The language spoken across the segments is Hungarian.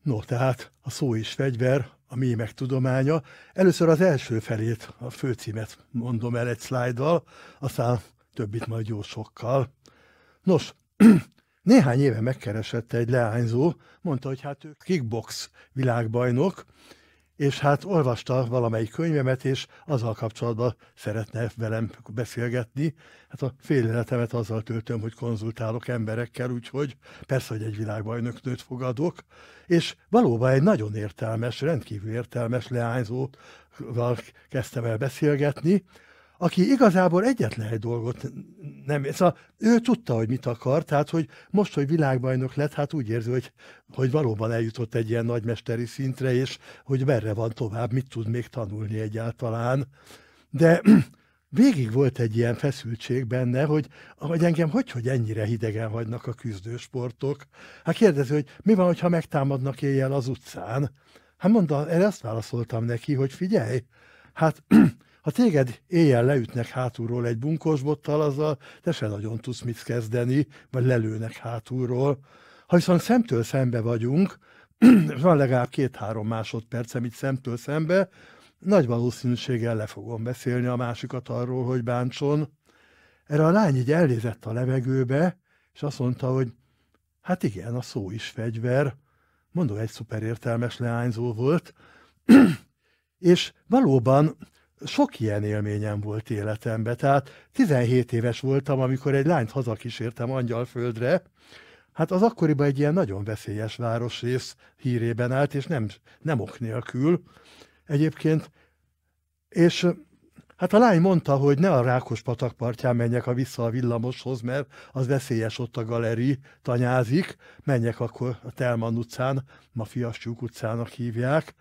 No, tehát a szó és fegyver, a mémek tudománya. Először az első felét, a főcímet mondom el egy szlájddal, aztán többit majd gyorsokkal. Nos, néhány éve megkeresett egy leányzó, mondta, hogy hát ő kickbox világbajnok, és hát olvasta valamelyik könyvemet, és azzal kapcsolatban szeretne velem beszélgetni. Hát a fél életemet azzal töltöm, hogy konzultálok emberekkel, úgyhogy persze, hogy egy világbajnoknőt fogadok, és valóban egy nagyon értelmes, rendkívül értelmes leányzóval kezdtem el beszélgetni, aki igazából egyetlen egy dolgot nem... Szóval ő tudta, hogy mit akar, tehát, hogy most, hogy világbajnok lett, hát úgy érzi, hogy valóban eljutott egy ilyen nagymesteri szintre, és hogy merre van tovább, mit tud még tanulni egyáltalán. De végig volt egy ilyen feszültség benne, hogy engem hogy ennyire hidegen hagynak a küzdősportok. Hát kérdezi, hogy mi van, hogyha megtámadnak éjjel az utcán? Hát mondta, erre azt válaszoltam neki, hogy figyelj, hát... Ha téged éjjel leütnek hátulról egy bunkósbottal, azzal te se nagyon tudsz mit kezdeni, vagy lelőnek hátulról. Ha viszont szemtől szembe vagyunk, van legalább 2-3 másodpercem itt szemtől szembe, nagy valószínűséggel le fogom beszélni a másikat arról, hogy bántson. Erre a lány így elnézett a levegőbe, és azt mondta, hogy hát igen, a szó is fegyver. Mondom, egy szuper értelmes leányzó volt. És valóban sok ilyen élményem volt életemben. Tehát 17 éves voltam, amikor egy lányt hazakísértem Angyalföldre. Hát az akkoriban egy ilyen nagyon veszélyes városrész hírében állt, és nem ok nélkül egyébként. És hát a lány mondta, hogy ne a Rákospatak partján menjek vissza a villamoshoz, mert az veszélyes, ott a galeri tanyázik. Menjek akkor a Telman utcán, ma Fiastyúk utcának hívják.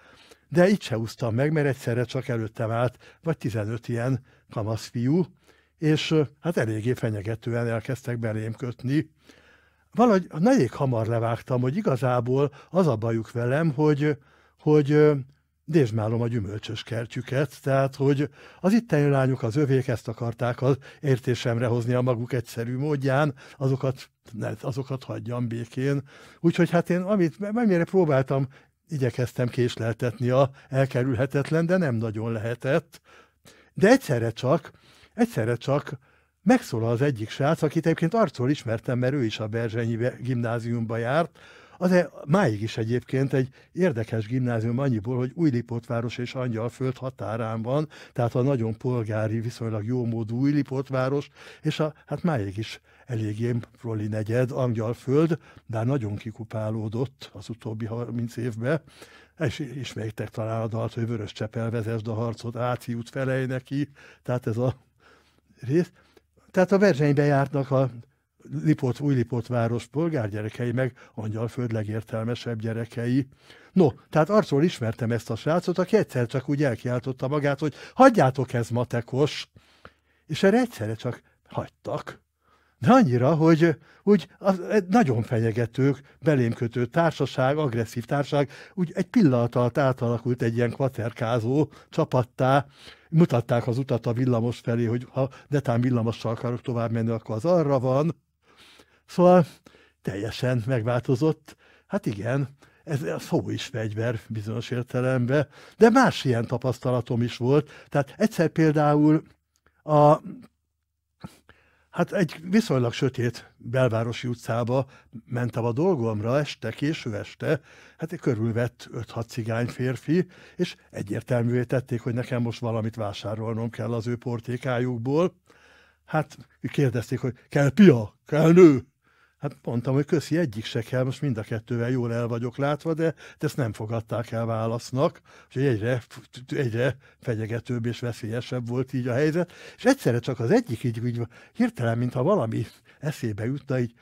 De itt se úsztam meg, mert egyszerre csak előttem állt, vagy 15 ilyen kamasz fiú, és hát eléggé fenyegetően elkezdtek belém kötni. Valahogy elég hamar levágtam, hogy igazából az a bajuk velem, hogy dézsmálom a gyümölcsös kertjüket, tehát hogy az itteni lányok, az övék ezt akarták az értésemre hozni a maguk egyszerű módján, azokat hagyjam békén. Úgyhogy hát én amire próbáltam, igyekeztem késleltetni a elkerülhetetlen, de nem nagyon lehetett. De egyszerre csak megszólal az egyik srác, akit egyébként arcról ismertem, mert ő is a Berzsenyi gimnáziumba járt. Az máig is egyébként egy érdekes gimnázium annyiból, hogy Újlipótváros és Angyalföld határán van, tehát a nagyon polgári, viszonylag jómódú Újlipótváros, és hát máig is eléggé proli negyed, Angyalföld, de nagyon kikupálódott az utóbbi 30 évben. És ismertek talán a dalt, hogy Vörös Csepel vezesd a harcot, Áci út felej neki, tehát ez a rész. Tehát a Berzsenybe járnak a Újlipótváros polgárgyerekei, meg Angyalföld legértelmesebb gyerekei. No, tehát arcról ismertem ezt a srácot, aki egyszer csak úgy elkiáltotta magát, hogy hagyjátok, ez matekos, és erre egyszerre csak hagytak. De annyira, hogy úgy nagyon fenyegetők, belém kötő társaság, agresszív társaság, úgy egy pillanat alatt átalakult egy ilyen kvaterkázó csapattá, mutatták az utat a villamos felé, hogy ha netán villamossal akarok tovább menni, akkor az arra van. Szóval teljesen megváltozott. Hát igen, ez a szó is fegyver bizonyos értelemben, de más ilyen tapasztalatom is volt. Tehát egyszer például hát egy viszonylag sötét belvárosi utcába mentem a dolgomra késő este, hát körülvett 5-6 cigány férfi, és egyértelművé tették, hogy nekem most valamit vásárolnom kell az ő portékájukból. Hát kérdezték, hogy kell pia, kell nő. Hát mondtam, hogy köszi, egyik se kell, most mind a kettővel jól el vagyok látva, de ezt nem fogadták el válasznak, úgyhogy egyre fenyegetőbb és veszélyesebb volt így a helyzet, és egyszerre csak az egyik így hirtelen, mintha valami eszébe jutna, így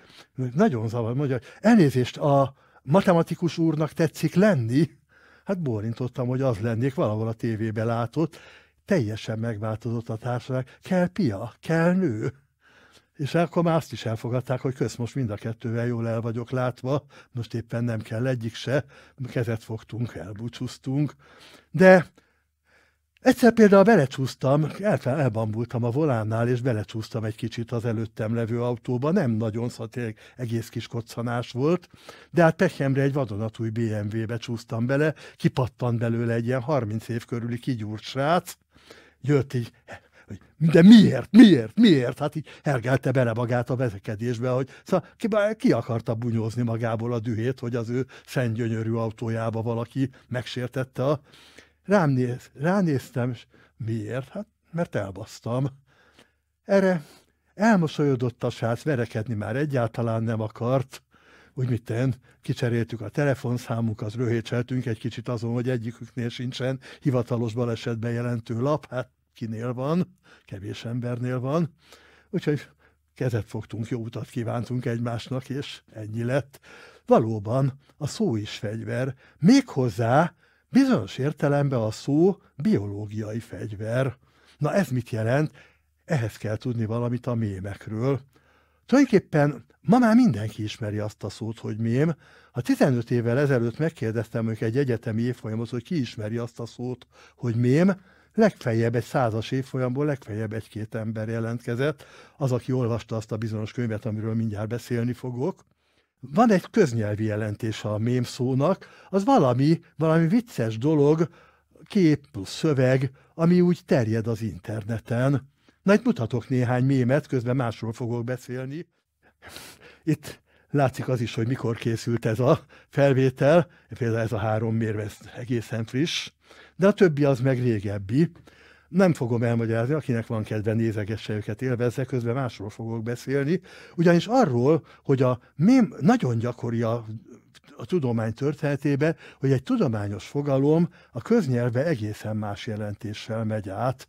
nagyon zavar, mondja, hogy elnézést, a matematikus úrnak tetszik lenni? Hát bólintottam, hogy az lennék, valahol a tévébe látott, teljesen megváltozott a társaság, kell pia, kell nő. És akkor már azt is elfogadták, hogy kösz, most mind a kettővel jól el vagyok látva, most éppen nem kell egyik se, kezet fogtunk, elbúcsúztunk. De Egyszer például belecsúsztam, elbambultam a volánnál, és belecsúsztam egy kicsit az előttem levő autóba, nem nagyon, szóval tényleg egész kis koccanás volt, de hát pekemre egy vadonatúj BMW-be csúsztam bele, kipattant belőle egy ilyen 30 év körüli kigyúrt srác, jött így, hogy de miért? Hát így hergelte bele magát a vezekedésbe, hogy szóval ki akarta bunyózni magából a dühét, hogy az ő szentgyönyörű autójába valaki megsértette a... Ránéztem, és miért? Hát, mert elbasztam. Erre elmosolyodott a srác, verekedni már egyáltalán nem akart. Úgy mitten kicseréltük a telefonszámunkat, röhécseltünk egy kicsit azon, hogy egyiküknél sincsen hivatalos balesetben jelentő lap. Hát kinél van, kevés embernél van. Úgyhogy kezet fogtunk, jó utat kívántunk egymásnak, és ennyi lett. Valóban a szó is fegyver, méghozzá bizonyos értelemben a szó biológiai fegyver. Na ez mit jelent? Ehhez kell tudni valamit a mémekről. Tulajdonképpen ma már mindenki ismeri azt a szót, hogy mém. Ha 15 évvel ezelőtt megkérdeztem ők egy egyetemi évfolyamot, hogy ki ismeri azt a szót, hogy mém, legfeljebb egy 100-as évfolyamból legfeljebb egy-két ember jelentkezett, az, aki olvasta azt a bizonyos könyvet, amiről mindjárt beszélni fogok. Van egy köznyelvi jelentése a mém szónak, az valami vicces dolog, kép plusz szöveg, ami úgy terjed az interneten. Na, itt mutatok néhány mémet, közben másról fogok beszélni. Itt látszik az is, hogy mikor készült ez a felvétel, például ez a 3 mérve egészen friss, de a többi az meg régebbi. Nem fogom elmagyarázni, akinek van kedve, nézegesse őket, élvezze, közben másról fogok beszélni, ugyanis arról, hogy a mém nagyon gyakori a tudomány történetében, hogy egy tudományos fogalom a köznyelvbe egészen más jelentéssel megy át.